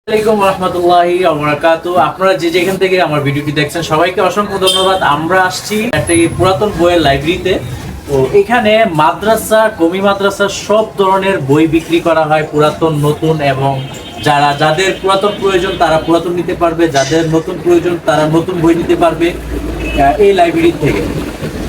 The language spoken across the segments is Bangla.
আসসালামু আলাইকুম রাহমাতুল্লাহি ওয়া বারাকাতুহু। আপনারা যে যেখান থেকে আমার ভিডিওটি দেখছেন সবাইকে অসংখ্য ধন্যবাদ। আমরা আসছি একটা পুরাতন বইয়ের লাইব্রেরিতে। তো এখানে মাদ্রাসা, কমি মাদ্রাসা সব ধরনের বই বিক্রি করা হয়, পুরাতন, নতুন, এবং যাদের পুরাতন প্রয়োজন তারা পুরাতন নিতে পারবে, যাদের নতুন প্রয়োজন তারা নতুন বই নিতে পারবে এই লাইব্রেরি থেকে।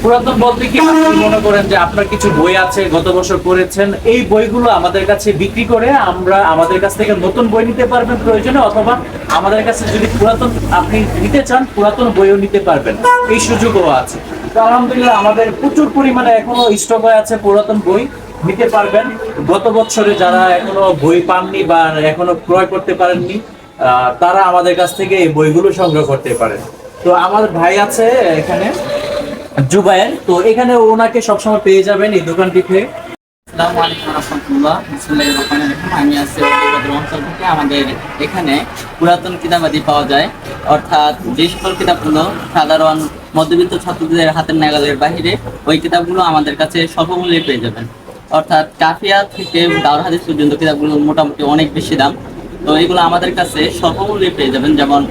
পুরাতন বলতে কি আপনি মনে করেন যে আপনার কিছু বই আছে গত বছর পড়েছেন, এই বইগুলো আমাদের কাছে বিক্রি করে আমরা আমাদের কাছ থেকে নতুন বই নিতে পারবেন প্রয়োজনে, অথবা আমাদের কাছে যদি পুরাতন আপনি নিতে চান পুরাতন বইও নিতে পারবেন, এই সুযোগও আছে। তো আলহামদুলিল্লাহ আমাদের প্রচুর পরিমাণে এখনো স্টক হয়ে আছে, পুরাতন বই নিতে পারবেন। গত বছরে যারা এখনো বই পাননি বা এখনো ক্রয় করতে পারেননি তারা আমাদের কাছ থেকে এই বইগুলো সংগ্রহ করতে পারেন। তো আমার ভাই আছে এখানে জুবায়ের, তো এখানে ওনাকে সবসময় পেয়ে যাবেন এই দোকানটিতে। আসসালামু আলাইকুম রাহমাতুল্লাহ। বিসমিল্লাহির রহমানির রহিম। আমি আছি অঞ্চল থেকে। আমাদের এখানে পুরাতন কিতাবাদি পাওয়া যায়, অর্থাৎ যে সকল কিতাবগুলো সাধারণ মধ্যবিত্ত ছাত্রদের হাতের নাগালের বাহিরে, ওই কিতাবগুলো আমাদের কাছে স্বল্প মূল্যে পেয়ে যাবেন। অর্থাৎ কাফিয়া থেকে দাওর হাদিস পর্যন্ত কিতাবগুলো মোটামুটি অনেক বেশি দাম, তো এগুলো আমাদের কাছে স্বল্প মূল্যে পেয়ে যাবেন। যেমন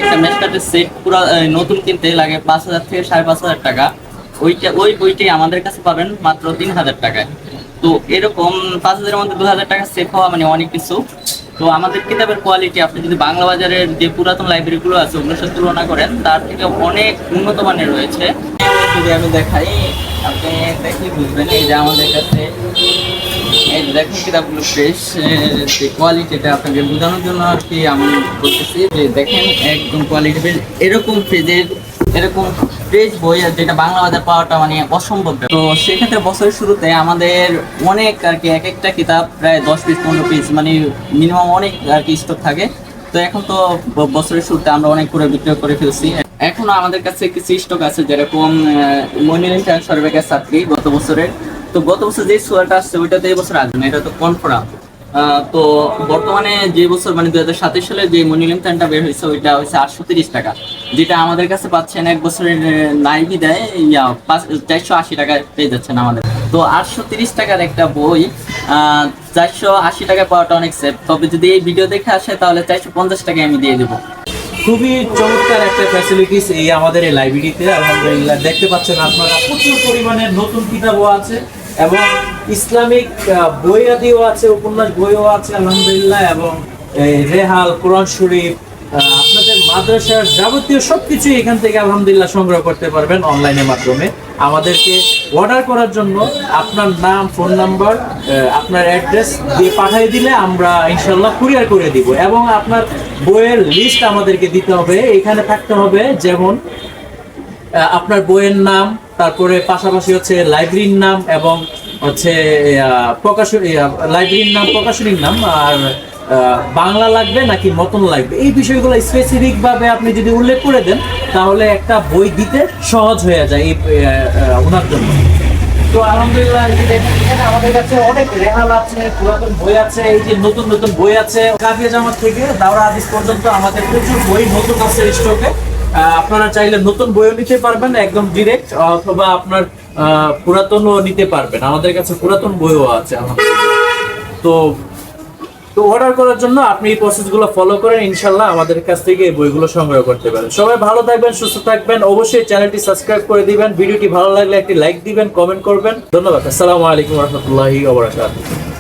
একটা মেশকাটের সেট পুরো নতুন কিনতে লাগে 5,000 থেকে 5,500 টাকা, ওই বইটি আমাদের কাছে পাবেন মাত্র 3,000 টাকায়। তো এরকম 5,000-এর মধ্যে 2,000 টাকা সেভ হওয়া মানে অনেক কিছু। তো আমাদের কিতাবের কোয়ালিটি আপনি যদি বাংলা বাজারের যে পুরাতন লাইব্রেরিগুলো আছে ওগুলোর সাথে তুলনা করেন, তার থেকে অনেক উন্নত মানের রয়েছে। যদি আমি দেখাই, আপনি দেখলে বুঝবেন। এই যে আমাদের কাছে এই দেখুন কিতাবগুলো ফ্রেশ, যে কোয়ালিটিটা আপনাকে বোঝানোর জন্য আর কি আমি বলতেছি যে দেখেন একদম কোয়ালিটি ফ্রেশ। এরকম ফ্রেজের এরকম ফ্রেশ বই যেটা বাংলা বাজার পাওয়াটা মানে অসম্ভব। তো সেক্ষেত্রে বছরের শুরুতে আমাদের অনেক আর কি এক একটা কিতাব প্রায় 10 পিস 15 পিস মানে মিনিমাম অনেক আর কি স্টক থাকে। তো এখন তো বছরের শুরুতে আমরা অনেক করে বিক্রয় করে ফেলছি। এখনো আমাদের কাছে কিছু স্টক আছে, যেরকম মনির সরবেগের ছাত্রী গত বছরের। তো গত বছর যে সোয়াটা আসছে ওইটাতে এই বছর আসবে না, এটা তো কনফার্ম। তো বর্তমানে যে বছর মানে 2027 সালে যে মনিলিম ফ্যানটা বের হয়েছে ওইটা হচ্ছে 830 টাকা, যেটা আমাদের কাছে পাচ্ছেন এক বছরের নাইভি দেয় 480 টাকায় পেয়ে যাচ্ছেন আমাদের। তো 830 টাকার একটা বই 480 টাকায় পাওয়াটা অনেক সেফ। তবে যদি এই ভিডিও দেখে আসে তাহলে 450 টাকায় আমি দিয়ে দেবো। খুবই চমৎকার একটা ফ্যাসিলিটিস এই আমাদের এই লাইব্রেরিতে। আলহামদুলিল্লাহ দেখতে পাচ্ছেন আপনারা প্রচুর পরিমাণে নতুন কিতাবও আছে এবং ইসলামিক বই আদিও আছে, উপন্যাস বইও আছে আলহামদুলিল্লাহ, এবং রেহাল, কোরআন শরীফ, আপনাদের মাদ্রাসার যাবতীয় সবকিছু এখান থেকে আলহামদুলিল্লাহ সংগ্রহ করতে পারবেন অনলাইনের মাধ্যমে। আমাদেরকে অর্ডার করার জন্য আপনার নাম, ফোন নাম্বার, আপনার অ্যাড্রেস দিয়ে পাঠিয়ে দিলে আমরা ইনশাল্লাহ কুরিয়ার করে দিব, এবং আপনার বইয়ের লিস্ট আমাদেরকে দিতে হবে। এখানে থাকতে হবে যেমন আপনার বইয়ের নাম, তারপরে পাশাপাশি হচ্ছে লাইব্রেরির নাম, এবং হচ্ছে লাইব্রেরির নাম, প্রকাশনীর নাম, আর বাংলা লাগবে নাকি নতুন লাগবে, এই বিষয়গুলো স্পেসিফিক ভাবে আপনি যদি উল্লেখ করে দেন তাহলে একটা বই দিতে সহজ হয়ে যায় এই ওনার জন্য। তো আলহামদুলিল্লাহ এখানে আমাদের কাছে অনেক রেহাল আছে, পুরাতন বই আছে, এই যে নতুন নতুন বই আছে, কাফিয়া জামাত থেকে দাওরা হাদিস পর্যন্ত আমাদের প্রচুর বই নতুন আছে স্টকে। আপনারা চাইলে নতুন বইও নিতে পারবেন একদম ডিরেক্ট, অথবা আপনার পুরাতনও নিতে পারবেন। আমাদের কাছে পুরাতন বইও আছে তো অর্ডার করার জন্য আপনি এই প্রসেসগুলো ফলো করেন, ইনশাল্লাহ আমাদের কাছ থেকে এই বইগুলো সংগ্রহ করতে পারেন। সবাই ভালো থাকবেন, সুস্থ থাকবেন, অবশ্যই চ্যানেলটি সাবস্ক্রাইব করে দিবেন, ভিডিওটি ভালো লাগলে একটি লাইক দিবেন, কমেন্ট করবেন। ধন্যবাদ। আসসালামু আলাইকুম রহমতুল্লাহি ওয়া বারাকাতুহু।